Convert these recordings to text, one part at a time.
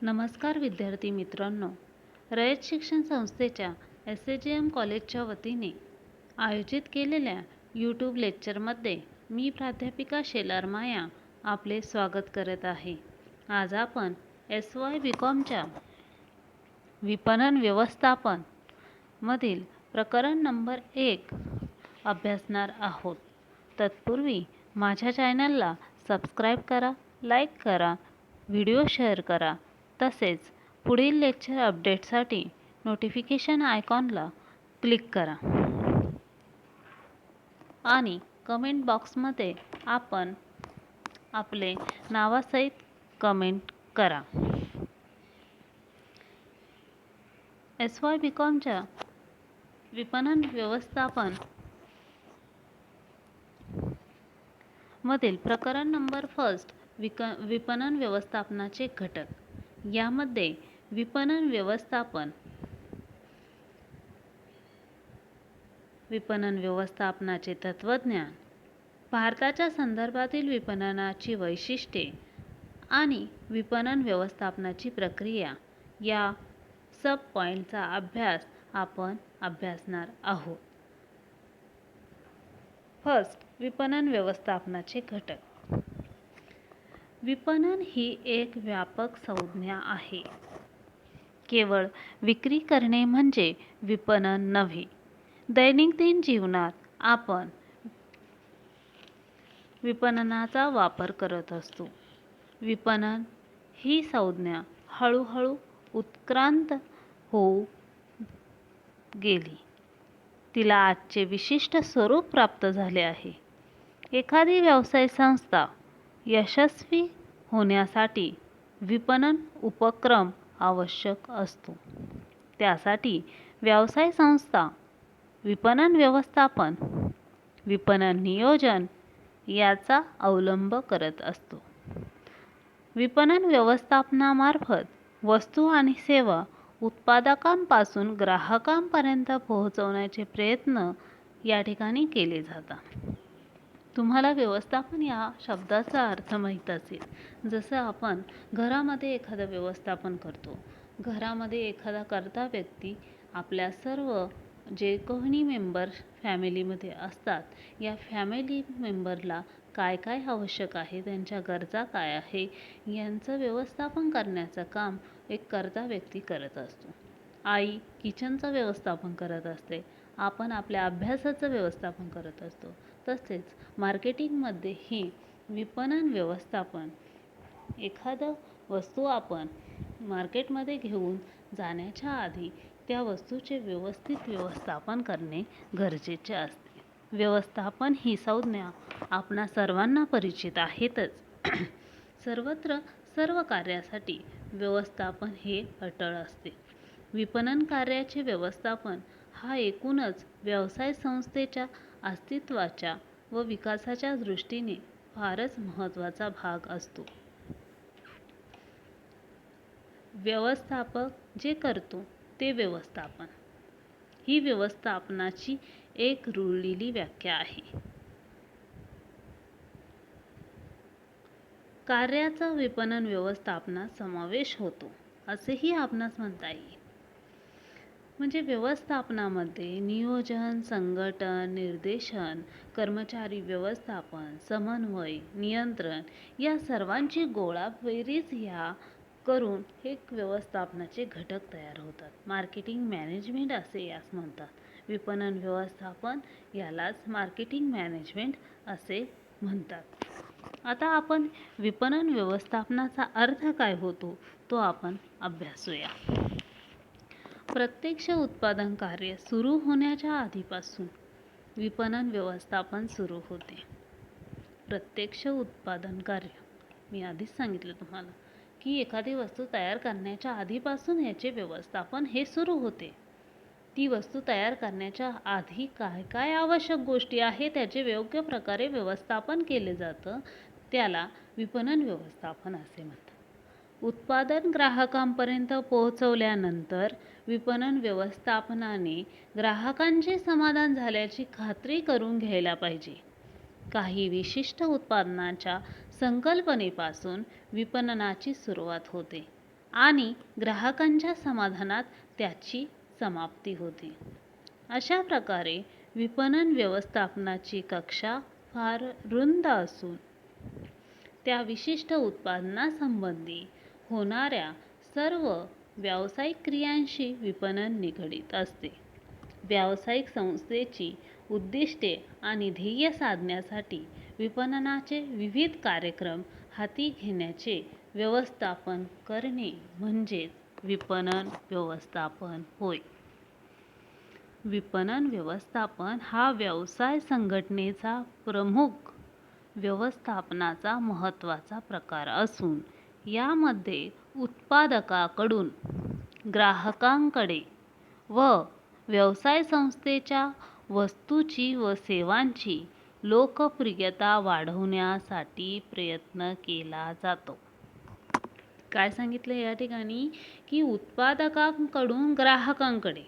नमस्कार विद्यार्थी मित्रांनो, रयत शिक्षण संस्थेच्या SAGM कॉलेजच्या वतीने आयोजित केलेल्या यूट्यूब लेक्चरमध्ये मी प्राध्यापिका शेलार माया आपले स्वागत करत आहे. आज आपण SY BComच्या विपणन व्यवस्थापन मधील प्रकरण नंबर 1 अभ्यासणार आहोत. तत्पूर्वी माझ्या चॅनलला सबस्क्राईब करा, लाईक करा, व्हिडिओ शेअर करा. तसेच पुढील लेक्चर अपडेटसाठी नोटिफिकेशन आयकॉनला क्लिक करा आणि कमेंट बॉक्समध्ये आपण आपले नावासहित कमेंट करा. SY BComच्या विपणन व्यवस्थापन मधील प्रकरण नंबर 1 विपणन व्यवस्थापनाचे घटक. यामध्ये विपणन व्यवस्थापनाचे तत्वज्ञान, भारताच्या संदर्भातील विपणनाची वैशिष्ट्ये आणि विपणन व्यवस्थापनाची प्रक्रिया या सब पॉईंटचा अभ्यास आपण अभ्यासणार आहोत. विपणन व्यवस्थापनाचे घटक. विपणन ही एक व्यापक संज्ञा आहे. केवळ विक्री करणे म्हणजे विपणन नव्हे. दैनंदिन जीवनात आपण विपणनाचा वापर करत असतो. विपणन ही संज्ञा हळूहळू उत्क्रांत होऊ गेली. तिला आजचे विशिष्ट स्वरूप प्राप्त झाले आहे. एखादी व्यवसाय संस्था यशस्वी होण्यासाठी विपणन उपक्रम आवश्यक असतो. त्यासाठी व्यवसाय संस्था विपणन व्यवस्थापन, विपणन नियोजन याचा अवलंब करत असतो. विपणन व्यवस्थापनामार्फत वस्तू आणि सेवा उत्पादकांपासून ग्राहकांपर्यंत पोहोचवण्याचे प्रयत्न या ठिकाणी केले जातात. तुम्हाला व्यवस्थापन या शब्दाचा अर्थ माहीत असेल. जसं आपण घरामध्ये एखादं व्यवस्थापन करतो. घरामध्ये एखादा कर्ता व्यक्ती आपल्या सर्व जे कोणी मेंबर फॅमिलीमध्ये असतात, या फॅमिली मेंबरला काय काय आवश्यक आहे, त्यांच्या गरजा काय आहे, यांचं व्यवस्थापन करण्याचं काम एक कर्ता व्यक्ती करत असतो. आई किचनचं व्यवस्थापन करत असते. आपण आपल्या अभ्यासाचं व्यवस्थापन करत असतो. तसेच मार्केटिंगमध्येही विपणन व्यवस्थापन, एखादं वस्तू आपण मार्केटमध्ये घेऊन जाण्याच्या आधी त्या वस्तूचे व्यवस्थित व्यवस्थापन करणे गरजेचे असते. व्यवस्थापन ही संज्ञा आपणा सर्वांना परिचित आहेतच. सर्वत्र सर्व कार्यासाठी व्यवस्थापन हे अटळ असते. विपणन कार्याचे व्यवस्थापन हा एकूणच व्यवसाय संस्थेच्या अस्तित्वाच्या व विकासाच्या दृष्टीने फारच महत्त्वाचा भाग असतो. व्यवस्थापक जे करतो ते व्यवस्थापन ही व्यवस्थापनाची एक रुळलेली व्याख्या आहे. कार्याचा विपणन व्यवस्थापनात समावेश होतो असेही आपणास म्हणता येईल. म्हणजे व्यवस्थापनामध्ये नियोजन, संघटन, निर्देशन, कर्मचारी व्यवस्थापन, समन्वय, नियंत्रण या सर्वांची गोळाबेरीज ह्या करून एक व्यवस्थापनाचे घटक तयार होतात. मार्केटिंग मॅनेजमेंट असे यास म्हणतात. विपणन व्यवस्थापन यालाच मार्केटिंग मॅनेजमेंट असे म्हणतात. आता आपण विपणन व्यवस्थापनाचा अर्थ काय होतो तो आपण अभ्यासूया. प्रत्यक्ष उत्पादन कार्य सुरू होण्याच्या आधीपासून विपणन व्यवस्थापन सुरू होते. प्रत्यक्ष उत्पादन कार्य मी आधीच सांगितलं तुम्हाला की एखादी वस्तू तयार करण्याच्या आधीपासून याचे व्यवस्थापन हे सुरू होते. ती वस्तू तयार करण्याच्या आधी काय काय आवश्यक गोष्टी आहेत त्याचे योग्य प्रकारे व्यवस्थापन केले जातं, त्याला विपणन व्यवस्थापन असे म्हणतात. उत्पादन ग्राहकांपर्यंत पोहोचवल्यानंतर विपणन व्यवस्थापनाने ग्राहकांचे समाधान झाल्याची खात्री करून घ्यायला पाहिजे. काही विशिष्ट उत्पादनाच्या संकल्पनेपासून विपणनाची सुरुवात होते आणि ग्राहकांच्या समाधानात त्याची समाप्ती होते. अशा प्रकारे विपणन व्यवस्थापनाची कक्षा फार रुंद असून त्या विशिष्ट उत्पादनासंबंधी होणाऱ्या सर्व व्यावसायिक क्रियांशी विपणन निगडित असते. व्यावसायिक संस्थेची उद्दिष्टे आणि ध्येय साधण्यासाठी विपणनाचे विविध कार्यक्रम हाती घेण्याचे व्यवस्थापन करणे म्हणजेच विपणन व्यवस्थापन होय. विपणन व्यवस्थापन हा व्यवसाय संघटनेचा प्रमुख व्यवस्थापनाचा महत्त्वाचा प्रकार असून यामध्ये उत्पादकाकडून ग्राहकांकडे व व्यवसाय संस्थेच्या वस्तूची व सेवांची लोकप्रियता वाढवण्यासाठी प्रयत्न केला जातो. काय सांगितले या ठिकाणी की उत्पादकांकडून ग्राहकांकडे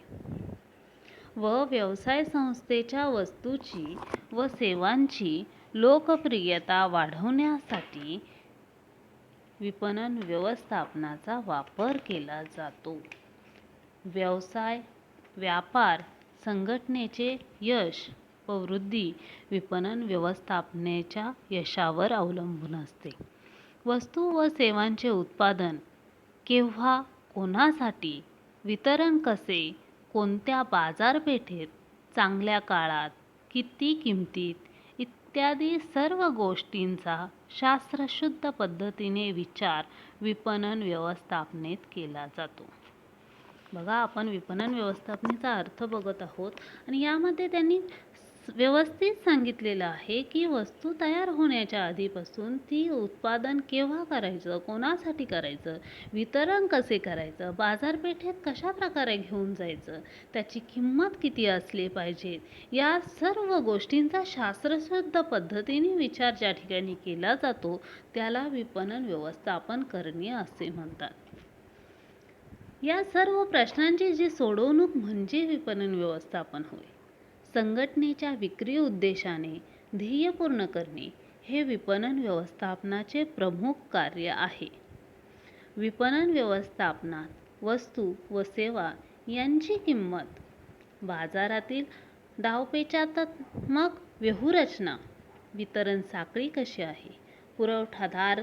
व व्यवसाय संस्थेच्या वस्तूची व सेवांची लोकप्रियता वाढवण्यासाठी विपणन व्यवस्थापनाचा वापर केला जातो. व्यवसाय व्यापार संघटनेचे यश व वृद्धी विपणन व्यवस्थापनेच्या यशावर अवलंबून असते. वस्तू व सेवांचे उत्पादन केव्हा, कोणासाठी, वितरण कसे, कोणत्या बाजारपेठेत, चांगल्या काळात, किती किमतीत इत्यादी सर्व गोष्टींचा शास्त्रशुद्ध पद्धतीने विचार विपणन व्यवस्थापनेत केला जातो. बघा, आपण विपणन व्यवस्थापनेचा अर्थ बघत आहोत आणि यामध्ये त्यांनी व्यवस्थित सांगितलेलं आहे की वस्तू तयार होण्याच्या आधीपासून ती उत्पादन केव्हा करायचं, कोणासाठी करायचं, वितरण कसे करायचं, बाजारपेठेत कशा प्रकारे घेऊन जायचं, त्याची किंमत किती असली पाहिजे, या सर्व गोष्टींचा शास्त्रशुद्ध पद्धतीने विचार ज्या ठिकाणी केला जातो त्याला विपणन व्यवस्थापन करणे असे म्हणतात. या सर्व प्रश्नांची जी सोडवणूक म्हणजे विपणन व्यवस्थापन होय. संघटनेच्या विक्री उद्देशाने ध्येय पूर्ण करणे हे विपणन व्यवस्थापनाचे प्रमुख कार्य आहे. विपणन व्यवस्थापनात वस्तू व सेवा यांची किंमत, बाजारातील डावपेचात्मक व्यूहरचना, वितरण साखळी कशी आहे, पुरवठादार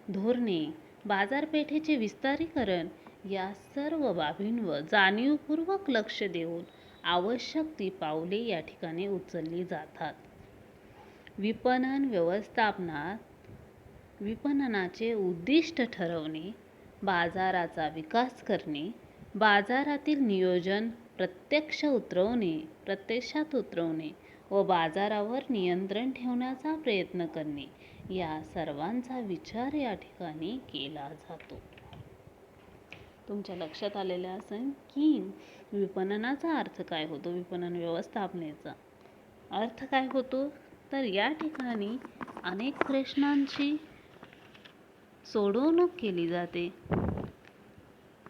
धोरणे, बाजारपेठेचे विस्तारीकरण या सर्व बाबींवर जाणीवपूर्वक लक्ष देऊन आवश्यक ती पावले या ठिकाणी उचलली जातात. विपणन व्यवस्थापनात विपणनाचे उद्दिष्ट ठरवणे, बाजाराचा विकास करणे, बाजारातील नियोजन प्रत्यक्षात उतरवणे व बाजारावर नियंत्रण ठेवण्याचा प्रयत्न करणे या सर्वांचा विचार या ठिकाणी केला जातो. तुमच्या लक्षात आलेलं असेल की विपणनाचा अर्थ काय होतो, विपणन व्यवस्थापनेचा अर्थ काय होतो. तर या ठिकाणी अनेक प्रश्नांची सोडवणूक केली जाते.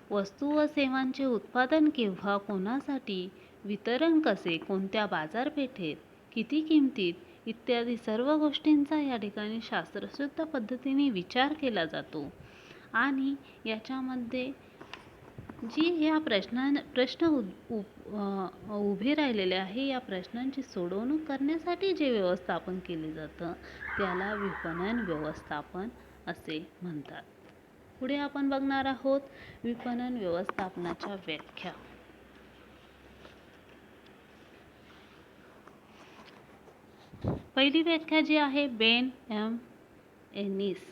वस्तू व सेवांचे उत्पादन केव्हा, कोणासाठी, वितरण कसे, कोणत्या बाजारपेठेत, किती किमतीत इत्यादी सर्व गोष्टींचा या ठिकाणी शास्त्रशुद्ध पद्धतीने विचार केला जातो. आणि याच्यामध्ये जी ह्या प्रश्न उभे राहिलेले आहे, या प्रश्नांची सोडवणूक करण्यासाठी जे व्यवस्थापन केले जातं त्याला विपणन व्यवस्थापन असे म्हणतात. पुढे आपण बघणार आहोत विपणन व्यवस्थापनाच्या व्याख्या. पहिली व्याख्या जी आहे बेन एम एनिस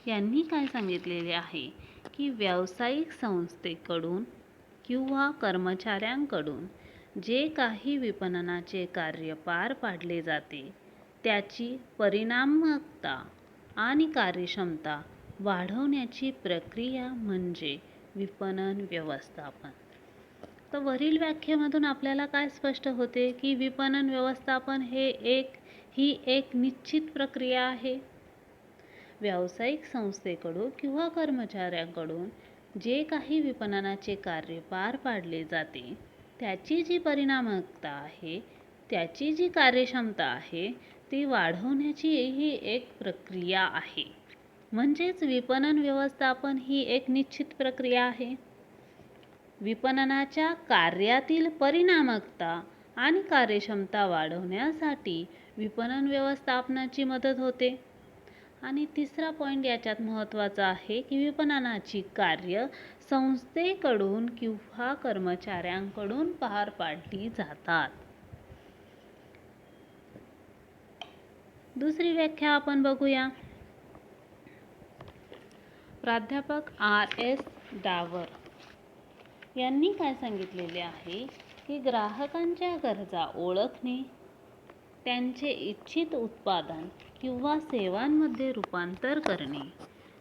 यांनी काय सांगितलेले आहे की व्यावसायिक संस्थेकडून किंवा कर्मचाऱ्यांकडून जे काही विपणनाचे कार्य पार पाडले जाते त्याची परिणामकता आणि कार्यक्षमता वाढवण्याची प्रक्रिया म्हणजे विपणन व्यवस्थापन. तर वरील व्याख्येमधून आपल्याला काय स्पष्ट होते की विपणन व्यवस्थापन ही एक निश्चित प्रक्रिया आहे. व्यावसायिक संस्थेकडून किंवा कर्मचाऱ्यांकडून जे काही विपणनाचे कार्य पार पाडले जाते त्याची जी परिणामकता आहे, त्याची जी कार्यक्षमता आहे ती वाढवण्याची ही एक प्रक्रिया आहे. म्हणजेच विपणन व्यवस्थापन ही एक निश्चित प्रक्रिया आहे. विपणनाच्या कार्यातील परिणामकता आणि कार्यक्षमता वाढवण्यासाठी विपणन व्यवस्थापनाची मदत होते. आणि तिसरा पॉईंट याच्यात महत्त्वाचा आहे की विपणनाची कार्य संस्थेकडून किंवा कर्मचाऱ्यांकडून पार पाडली जातात. दुसरी व्याख्या आपण बघूया. प्राध्यापक R.S. डावर यांनी काय सांगितलेले आहे की ग्राहकांच्या गरजा ओळखणे, त्यांचे इच्छित उत्पादन किंवा सेवांमध्ये रूपांतर करणे,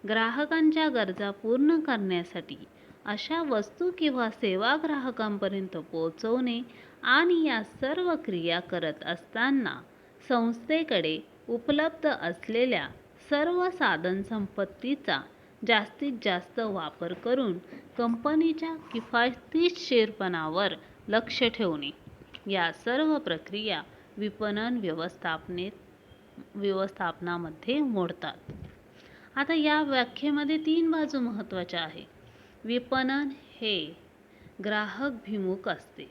ग्राहकांच्या गरजा पूर्ण करण्यासाठी अशा वस्तू किंवा सेवा ग्राहकांपर्यंत पोहोचवणे आणि या सर्व क्रिया करत असताना संस्थेकडे उपलब्ध असलेल्या सर्व साधनसंपत्तीचा जास्तीत जास्त वापर करून कंपनीच्या किफायतशीरपणावर लक्ष ठेवणे, या सर्व प्रक्रिया विपणन व्यवस्थापनामध्ये मोडतात. आता या व्याख्येमध्ये 3 बाजू महत्त्वाच्या आहेत. विपणन हे ग्राहकभिमुख असते.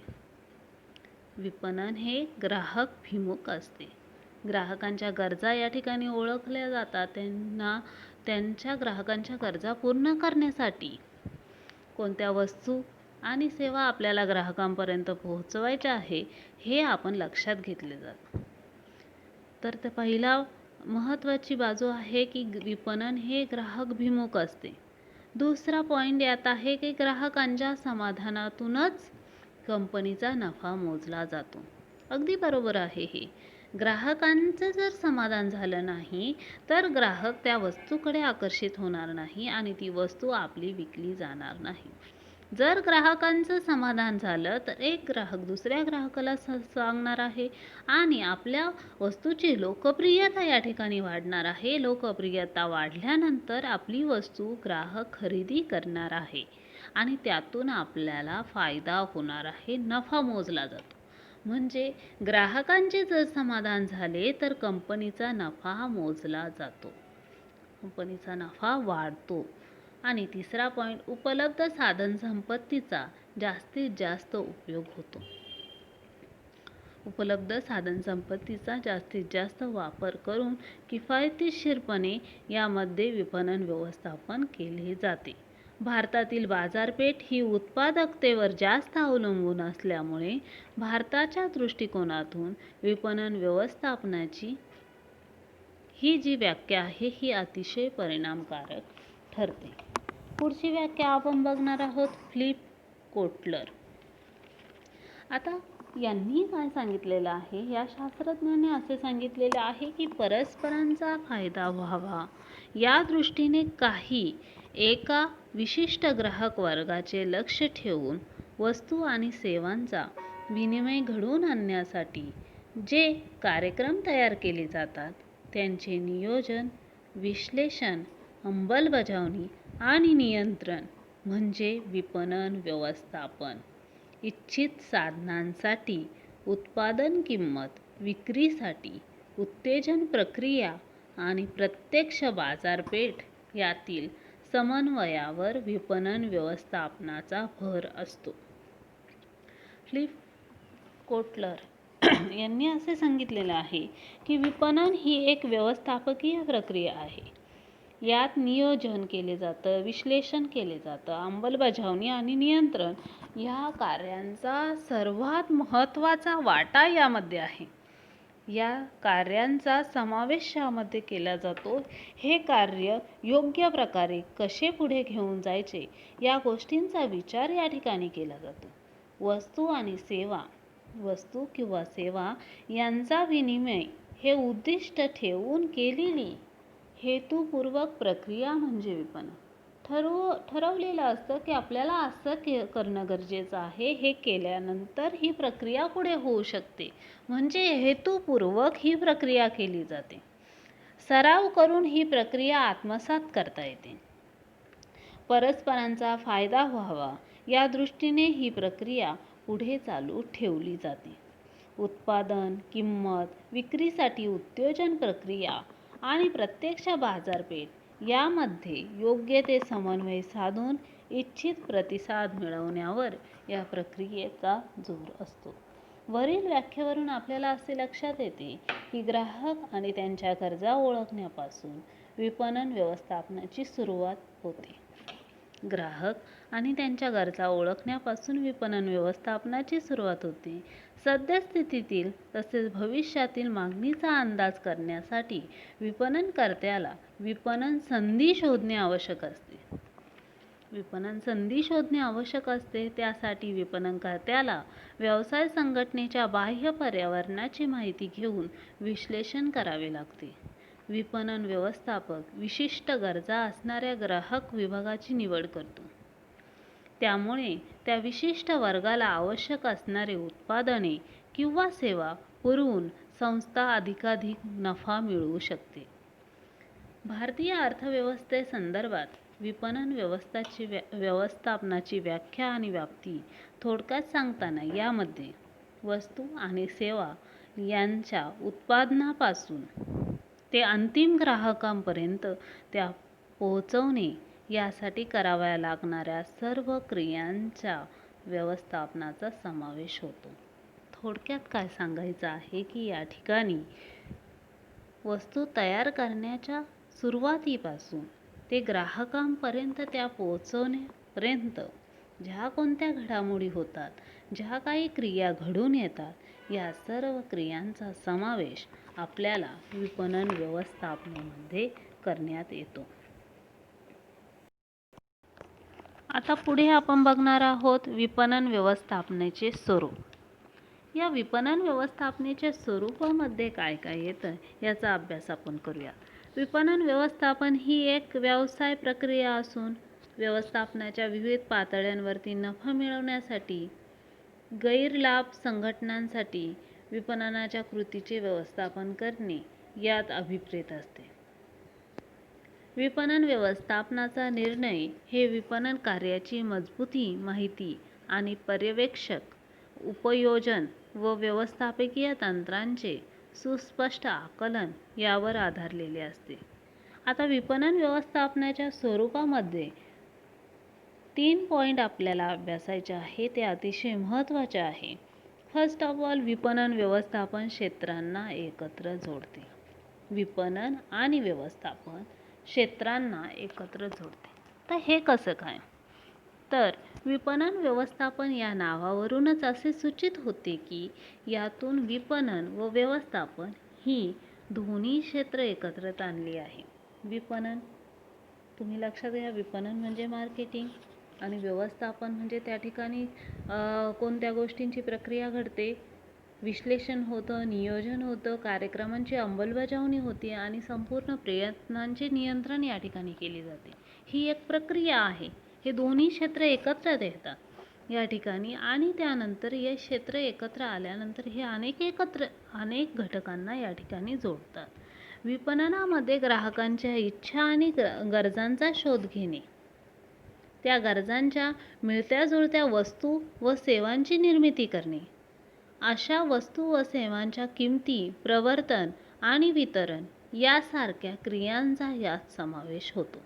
विपणन हे ग्राहकभिमुख असते. ग्राहकांच्या गरजा या ठिकाणी ओळखल्या जातात. त्यांच्या ग्राहकांच्या गरजा पूर्ण करण्यासाठी कोणत्या वस्तू आणि सेवा आपल्याला ग्राहकांपर्यंत पोहोचवायच्या आहे हे आपण लक्षात घेतले जाते. तर ते पहिला महत्त्वाची बाजू आहे की विपणन हे ग्राहकभिमुख असते. दुसरा पॉईंट यात आहे की ग्राहकांच्या समाधानातूनच कंपनीचा नफा मोजला जातो. अगदी बरोबर आहे हे. ग्राहकांचं जर समाधान झालं नाही तर ग्राहक त्या वस्तूकडे आकर्षित होणार नाही आणि ती वस्तू आपली विकली जाणार नाही. जर ग्राहकांचं समाधान झालं तर एक ग्राहक दुसऱ्या ग्राहकाला सांगणार आहे आणि आपल्या वस्तूची लोकप्रियता या ठिकाणी वाढणार आहे. लोकप्रियता वाढल्यानंतर आपली वस्तू ग्राहक खरेदी करणार आहे आणि त्यातून आपल्याला फायदा होणार आहे, नफा मोजला जातो. म्हणजे ग्राहकांचे जर समाधान झाले तर कंपनीचा नफा मोजला जातो, कंपनीचा नफा वाढतो. आणि तिसरा पॉईंट, उपलब्ध साधनसंपत्तीचा जास्तीत जास्त उपयोग होतो. उपलब्ध साधनसंपत्तीचा जास्तीत जास्त वापर करून किफायतशीरपणे यामध्ये विपणन व्यवस्थापन केले जाते. भारतातील बाजारपेठ ही उत्पादकतेवर जास्त अवलंबून असल्यामुळे भारताच्या दृष्टिकोनातून विपणन व्यवस्थापनाची ही जी व्याख्या आहे ही अतिशय परिणामकारक ठरते. पुढची व्याख्या आपण बघणार आहोत फिलिप कोटलर. आता यांनी काय सांगितलेलं आहे, या शास्त्रज्ञाने असे सांगितलेले आहे की परस्परांचा फायदा व्हावा या दृष्टीने काही एका विशिष्ट ग्राहक वर्गाचे लक्ष ठेवून वस्तू आणि सेवांचा विनिमय घडवून आणण्यासाठी जे कार्यक्रम तयार केले जातात त्यांचे नियोजन, विश्लेषण, अंमलबजावणी आणि नियंत्रण म्हणजे विपणन व्यवस्थापन. इच्छित साधनांसाठी उत्पादन किंमत, विक्रीसाठी उत्तेजन प्रक्रिया आणि प्रत्यक्ष बाजारपेठ यातील समन्वयावर विपणन व्यवस्थापनाचा भर असतो. फिलिप कोटलर यांनी असे सांगितलेले आहे की विपणन ही एक व्यवस्थापकीय प्रक्रिया आहे. यात नियोजन केले जातं, विश्लेषण केले जातं, अंमलबजावणी आणि नियंत्रण या कार्यांचा सर्वात महत्त्वाचा वाटा यामध्ये आहे. या कार्यांचा समावेश यामध्ये केला जातो. हे कार्य योग्य प्रकारे कसे पुढे घेऊन जायचे या गोष्टींचा विचार या ठिकाणी केला जातो. वस्तू किंवा सेवा यांचा विनिमय हे उद्दिष्ट ठेवून केलेली हेतुपूर्वक प्रक्रिया म्हणजे विपणन. ठरवलेलं असतं की आपल्याला असं करणं गरजेचं आहे, हे केल्यानंतर ही प्रक्रिया पुढे होऊ शकते. म्हणजे हेतुपूर्वक ही प्रक्रिया केली जाते. सराव करून ही प्रक्रिया आत्मसात करता येते. परस्परांचा फायदा व्हावा या दृष्टीने ही प्रक्रिया पुढे चालू ठेवली जाते. उत्पादन, किंमत, विक्रीसाठी उत्तेजन प्रक्रिया आणि प्रत्यक्ष बाजारपेठ यामध्ये योग्य ते समन्वय साधून इच्छित प्रतिसाद मिळवण्यावर या प्रक्रियेचा जोर असतो. वरील व्याख्येवरून आपल्याला असे लक्षात येते की ग्राहक आणि त्यांच्या गरजा ओळखण्यापासून विपणन व्यवस्थापनाची सुरुवात होते. ग्राहक आणि त्यांच्या गरजा ओळखण्यापासून विपणन व्यवस्थापनाची सुरुवात होते. सद्यस्थितीतील तसेच भविष्यातील मागणीचा अंदाज करण्यासाठी विपणनकर्त्याला विपणन संधी शोधणे आवश्यक असते. त्यासाठी विपणनकर्त्याला व्यवसाय संघटनेच्या बाह्य पर्यावरणाची माहिती घेऊन विश्लेषण करावे लागते. विपणन व्यवस्थापक विशिष्ट गरजा असणाऱ्या ग्राहक विभागाची निवड करतो. त्यामुळे त्या विशिष्ट वर्गाला आवश्यक असणारे उत्पादने किंवा सेवा पुरवून संस्था अधिकाधिक नफा मिळवू शकते. भारतीय अर्थव्यवस्थेसंदर्भात विपणन व्यवस्थापनाची व्याख्या आणि व्याप्ती थोडक्यात सांगताना यामध्ये वस्तू आणि सेवा यांच्या उत्पादनापासून ते अंतिम ग्राहकांपर्यंत त्या पोहोचवणे यासाठी कराव्या लागणाऱ्या सर्व क्रियांच्या व्यवस्थापनाचा समावेश होतो. थोडक्यात काय सांगायचं आहे की या ठिकाणी वस्तू तयार करण्याच्या सुरुवातीपासून ते ग्राहकांपर्यंत त्या पोहोचवण्यापर्यंत ज्या कोणत्या घडामोडी होतात, ज्या काही क्रिया घडून येतात, या सर्व क्रियांचा समावेश आपल्याला विपणन व्यवस्थापनामध्ये करण्यात येतो. आता पुढे आपण बघणार आहोत विपणन व्यवस्थापनाचे स्वरूप. या विपणन व्यवस्थापनेच्या स्वरूपामध्ये काय काय येतं याचा अभ्यास आपण करूया. विपणन व्यवस्थापन ही एक व्यवसाय प्रक्रिया असून व्यवस्थापनाच्या विविध पातळ्यांवरती नफा मिळवण्यासाठी गैरलाभ संघटनांसाठी विपणनाच्या कृतीचे व्यवस्थापन करणे यात अभिप्रेत असते. विपणन व्यवस्थापनाचा निर्णय हे विपणन कार्याची मजबूती, माहिती आणि पर्यवेक्षक, उपयोजन व व्यवस्थापकीय तंत्रांचे सुस्पष्ट आकलन यावर आधारलेले असते. आता विपणन व्यवस्थापनाच्या स्वरूपामध्ये 3 पॉईंट आपल्याला अभ्यासायचे आहे, ते अतिशय महत्त्वाचे आहे. फर्स्ट ऑफ ऑल, विपणन व्यवस्थापन क्षेत्रांना एकत्र जोडते. विपणन आणि व्यवस्थापन क्षेत्रांना एकत्र जोडते. तर हे कसं काय? तर विपणन व्यवस्थापन या नावावरूनच असे सूचित होते की यातून विपणन व व्यवस्थापन ही दोन्ही क्षेत्र एकत्रित आणली आहे. विपणन, तुम्ही लक्षात घ्या, विपणन म्हणजे मार्केटिंग आणि व्यवस्थापन म्हणजे त्या ठिकाणी कोणत्या गोष्टींची प्रक्रिया घडते, विश्लेषण होतं, नियोजन होतं, कार्यक्रमांची अंमलबजावणी होते आणि संपूर्ण प्रयत्नांचे नियंत्रण या ठिकाणी केले जाते. ही एक प्रक्रिया आहे. हे दोन्ही क्षेत्र एकत्र येतात या ठिकाणी आणि त्यानंतर हे क्षेत्र एकत्र आल्यानंतर हे अनेक घटकांना या ठिकाणी जोडतात. विपणनामध्ये ग्राहकांच्या इच्छा आणि गरजांचा शोध घेणे, त्या गरजांच्या मिळत्या जुळत्या वस्तू व सेवांची निर्मिती करणे, अशा वस्तू व सेवांच्या किमती, प्रवर्तन आणि वितरण यासारख्या क्रियांचा यात समावेश होतो.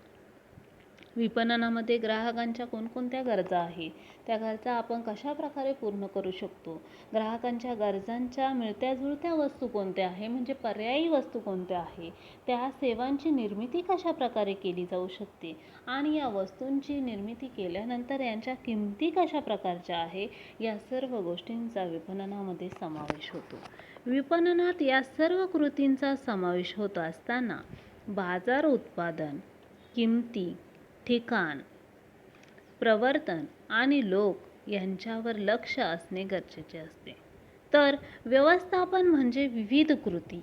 विपणनामध्ये ग्राहकांच्या कोणकोणत्या गरजा आहेत, त्या गरजा आपण कशा प्रकारे पूर्ण करू शकतो, ग्राहकांच्या गरजांच्या मिळत्या जुळत्या वस्तू कोणत्या आहे म्हणजे पर्यायी वस्तू कोणत्या आहे, त्या सेवांची निर्मिती कशा प्रकारे केली जाऊ शकते आणि या वस्तूंची निर्मिती केल्यानंतर यांच्या किमती कशा प्रकारच्या आहे, या सर्व गोष्टींचा विपणनामध्ये समावेश होतो. विपणनात या सर्व कृतींचा समावेश होत असताना बाजार उत्पादन, किमती, ठिकाण, प्रवर्तन आणि लोक यांच्यावर लक्ष असणे गरजेचे असते. तर व्यवस्थापन म्हणजे विविध कृती.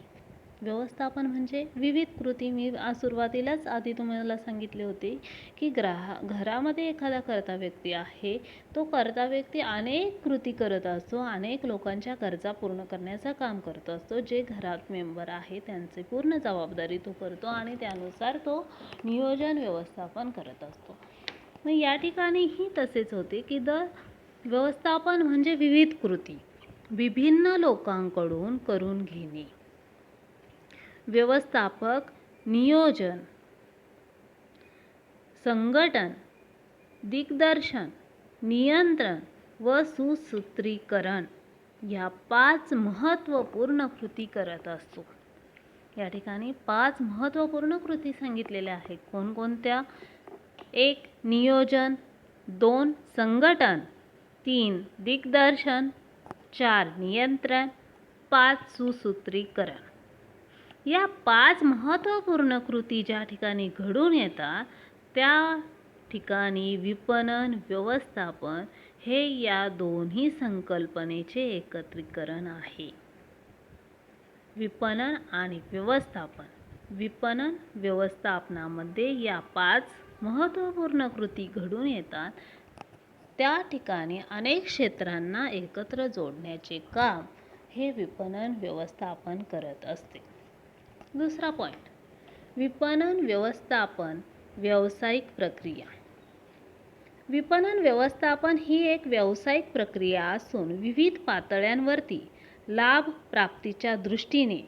मी सुरुवातीलाच आधी तुम्हाला सांगितले होते की घरामध्ये एखादा कर्ता व्यक्ती आहे, तो कर्ता व्यक्ती अनेक कृती करत असतो, अनेक लोकांच्या गरजा पूर्ण करण्याचं काम करत असतो. जे घरात मेंबर आहे त्यांची पूर्ण जबाबदारी तो करतो आणि त्यानुसार तो नियोजन व्यवस्थापन करत असतो. मग या ठिकाणीही तसेच होते की व्यवस्थापन म्हणजे विविध कृती विभिन्न लोकांकडून करून घेणे. व्यवस्थापक नियोजन संघटन, दिग्दर्शन, नियंत्रण व सुसूत्रीकरण या 5 महत्त्वपूर्ण कृती करत असतो. या ठिकाणी 5 महत्त्वपूर्ण कृती सांगितलेल्या आहेत. कोणकोणत्या? 1. नियोजन, 2. संघटन, 3. दिग्दर्शन, 4. नियंत्रण, 5. सुसूत्रीकरण. या 5 महत्त्वपूर्ण कृती ज्या ठिकाणी घडून येतात त्या ठिकाणी विपणन व्यवस्थापन हे या दोन्ही संकल्पनेचे एकत्रीकरण आहे. विपणन आणि व्यवस्थापन. विपणन व्यवस्थापनामध्ये या 5 महत्त्वपूर्ण कृती घडून येतात. त्या ठिकाणी अनेक क्षेत्रांना एकत्र जोडण्याचे काम हे विपणन व्यवस्थापन करत असते. दुसरा पॉईंट, विपणन व्यवस्थापन व्यावसायिक प्रक्रिया. विपणन व्यवस्थापन ही एक व्यावसायिक प्रक्रिया असून विविध पातळ्यांवरती लाभ प्राप्तीच्या दृष्टीने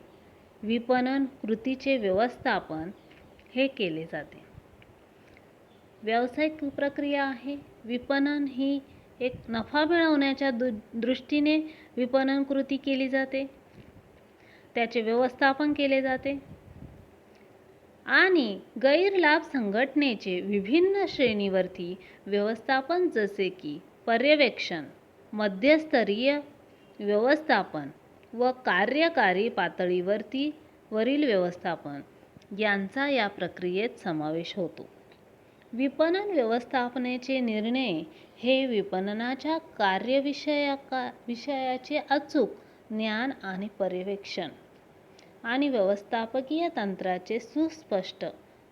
विपणन कृतीचे व्यवस्थापन हे केले जाते. व्यावसायिक प्रक्रिया आहे. विपणन ही एक नफा मिळवण्याच्या दृष्टीने विपणन कृती केली जाते, त्याचे व्यवस्थापन केले जाते आणि गैरलाभ संघटनेचे विभिन्न श्रेणीवरती व्यवस्थापन जसे की पर्यवेक्षण, मध्यस्तरीय व्यवस्थापन व कार्यकारी पातळीवरील व्यवस्थापन यांचा या प्रक्रियेत समावेश होतो. विपणन व्यवस्थापनाचे निर्णय हे विपणनाच्या कार्यविषयाचे अचूक ज्ञान आणि पर्यवेक्षण आणि व्यवस्थापकीय तंत्राचे सुस्पष्ट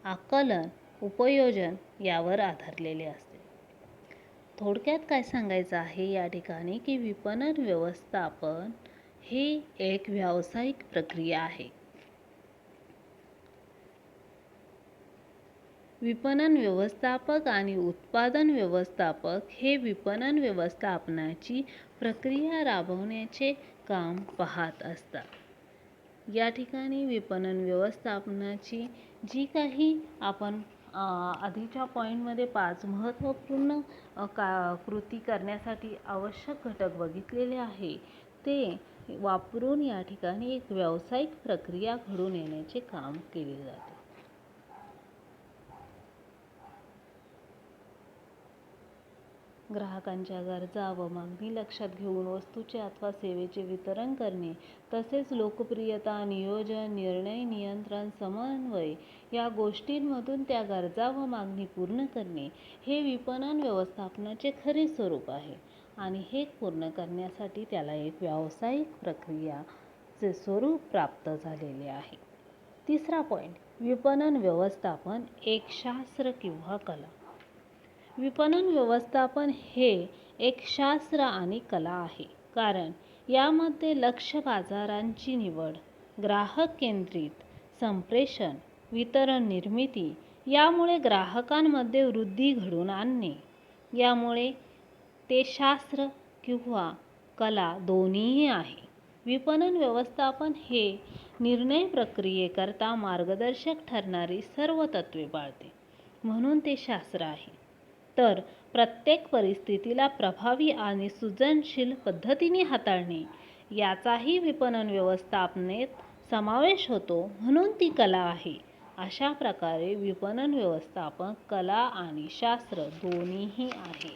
आकलन, उपयोजन यावर आधारलेले असते. थोडक्यात काय सांगायचं आहे या ठिकाणी की विपणन व्यवस्थापन ही एक व्यावसायिक प्रक्रिया आहे. विपणन व्यवस्थापक आणि उत्पादन व्यवस्थापक हे विपणन व्यवस्थापनाची प्रक्रिया राबवण्याचे काम पाहत असतात. या ठिकाणी विपणन व्यवस्थापनाची जी काही आपण आधीच्या पॉईंटमध्ये 5 महत्त्वपूर्ण कृती करण्यासाठी आवश्यक घटक बघितलेले आहे ते वापरून या ठिकाणी एक व्यावसायिक प्रक्रिया घडून येण्याचे काम केले जाते. ग्राहकांच्या गरजा व मागणी लक्षात घेऊन वस्तूचे अथवा सेवेचे वितरण करणे, तसेच लोकप्रियता, नियोजन, निर्णय, नियंत्रण, समन्वय या गोष्टींमधून त्या गरजा व मागणी पूर्ण करणे हे विपणन व्यवस्थापनाचे खरे स्वरूप आहे आणि हे पूर्ण करण्यासाठी त्याला एक व्यावसायिक प्रक्रियाचे स्वरूप प्राप्त झालेले आहे. तिसरा पॉईंट, विपणन व्यवस्थापन एक शास्त्र किंवा कला. विपणन व्यवस्थापन हे एक शास्त्र आणि कला आहे, कारण यामध्ये लक्ष्य बाजारांची निवड, ग्राहक केंद्रित संप्रेषण, वितरण निर्मिती यामुळे ग्राहकांमध्ये वृद्धी घडवून आणणे, यामुळे ते शास्त्र किंवा कला दोन्हीही आहे. विपणन व्यवस्थापन हे निर्णय प्रक्रियेकरता मार्गदर्शक ठरणारी सर्व तत्त्वे पाळते, म्हणून ते शास्त्र आहे. तर प्रत्येक परिस्थितीला प्रभावी आणि सृजनशील पद्धतीने हाताळणे याचाही विपणन व्यवस्थापनेत समावेश होतो, म्हणून ती कला आहे. अशा प्रकारे विपणन व्यवस्थापन कला आणि शास्त्र दोन्हीही आहे.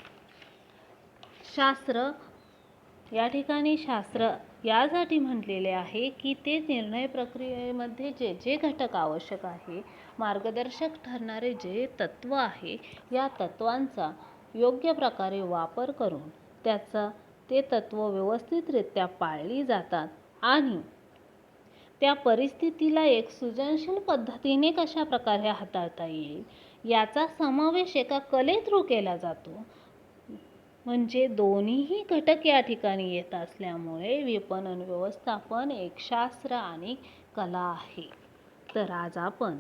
शास्त्र या ठिकाणी शास्त्र यासाठी म्हटलेले आहे की ते निर्णय प्रक्रियेमध्ये जे जे घटक आवश्यक आहे, मार्गदर्शक ठरणारे जे तत्त्व आहे, या तत्त्वांचा योग्य प्रकारे वापर करून ते तत्त्व व्यवस्थितरित्या पाळली जातात आणि त्या परिस्थितीला एक सृजनशील पद्धतीने कशा प्रकारे हाताळता येईल याचा समावेश एका कले थ्रू केला जातो. म्हणजे दोन्हीही घटक या ठिकाणी येत असल्यामुळे विपणन व्यवस्थापन एक शास्त्र आणि कला आहे. तर आज आपण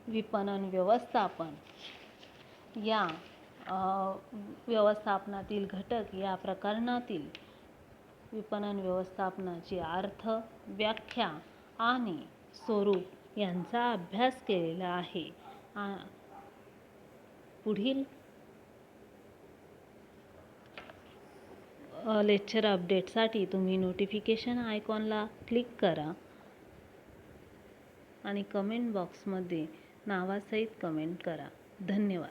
विपणन व्यवस्थापन या व्यवस्थापनातील घटक या प्रकरणातील विपणन व्यवस्थापनाची अर्थ, व्याख्या आणि स्वरूप यांचा अभ्यास केलेला आहे. पुढील लेक्चर अपडेटसाठी तुम्ही नोटिफिकेशन आयकॉनला क्लिक करा आणि कमेंट बॉक्समध्ये नावासहित कमेंट करा. धन्यवाद.